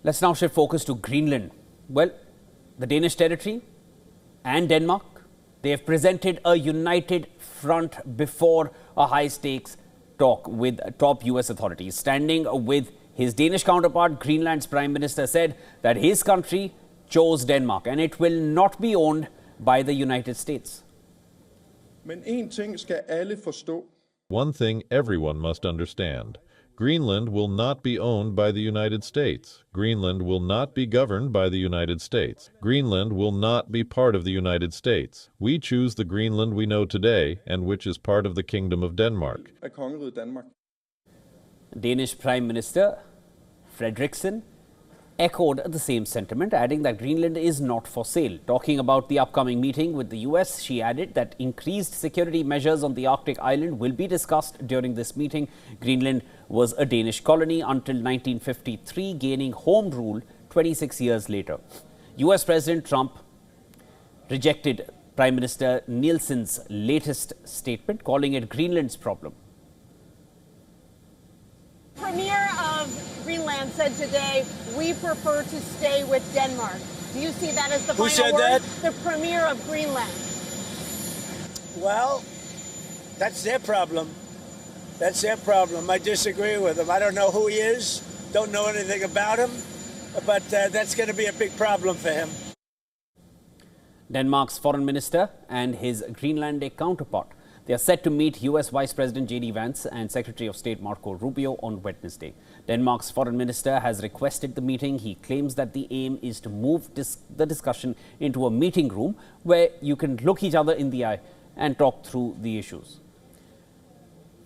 Let's now shift focus to Greenland. Well, the Danish territory and Denmark, they have presented a united front before a high-stakes talk with top US authorities. Standing with his Danish counterpart, Greenland's Prime Minister said that his country chose Denmark and it will not be owned by the United States. Men en ting skal alle forstå. One thing everyone must understand. Greenland will not be owned by the United States. Greenland will not be governed by the United States. Greenland will not be part of the United States. We choose the Greenland we know today and which is part of the Kingdom of Denmark. Af kongeriget Danmark. Danish Prime Minister Frederiksen echoed the same sentiment, adding that Greenland is not for sale. Talking about the upcoming meeting with the US, she added that increased security measures on the Arctic island will be discussed during this meeting. Greenland was a Danish colony until 1953, gaining home rule 26 years later. US President Trump rejected Prime Minister Nielsen's latest statement, calling it Greenland's problem. Premier of Greenland said today, we prefer to stay with Denmark. Do you see that as the Who final said word? that? The Premier of Greenland. Well, that's their problem. That's their problem. I disagree with him. I don't know who he is, don't know anything about him, but that's going to be a big problem for him. Denmark's foreign minister and his Greenlandic counterpart, they are set to meet US Vice President J.D. Vance and Secretary of State Marco Rubio on Wednesday. Denmark's foreign minister has requested the meeting. He claims that the aim is to move the discussion into a meeting room where you can look each other in the eye and talk through the issues.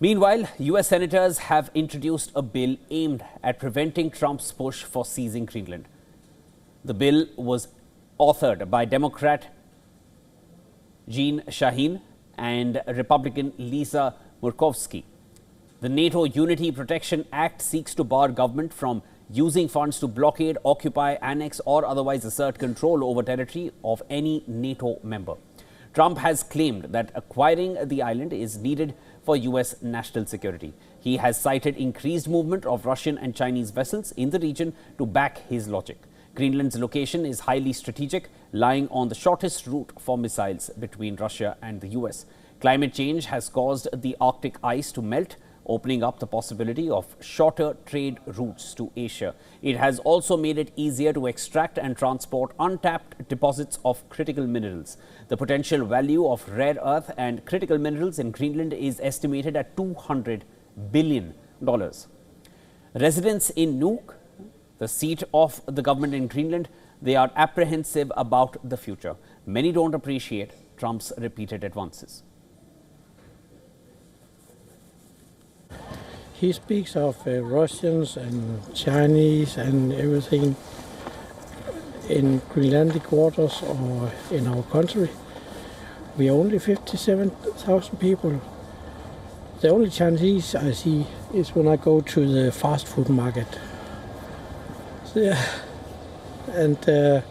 Meanwhile, US senators have introduced a bill aimed at preventing Trump's push for seizing Greenland. The bill was authored by Democrat Jean Shaheen and Republican Lisa Murkowski. The NATO Unity Protection Act seeks to bar government from using funds to blockade, occupy, annex or otherwise assert control over territory of any NATO member. Trump has claimed that acquiring the island is needed for US national security. He has cited increased movement of Russian and Chinese vessels in the region to back his logic. Greenland's location is highly strategic, lying on the shortest route for missiles between Russia and the US. Climate change has caused the Arctic ice to melt, opening up the possibility of shorter trade routes to Asia. It has also made it easier to extract and transport untapped deposits of critical minerals. The potential value of rare earth and critical minerals in Greenland is estimated at $200 billion. Residents in Nuuk, the seat of the government in Greenland, they are apprehensive about the future. Many don't appreciate Trump's repeated advances. He speaks of Russians and Chinese and everything in Greenlandic waters or in our country. We are only 57,000 people. The only Chinese I see is when I go to the fast food market. Yeah. And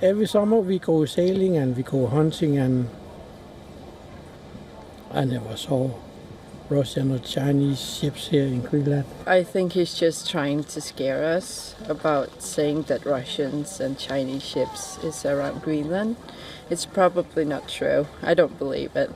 every summer we go sailing and we go hunting, and I never saw Russian or Chinese ships here in Greenland. I think he's just trying to scare us about saying that Russians and Chinese ships is around Greenland. It's probably not true. I don't believe it.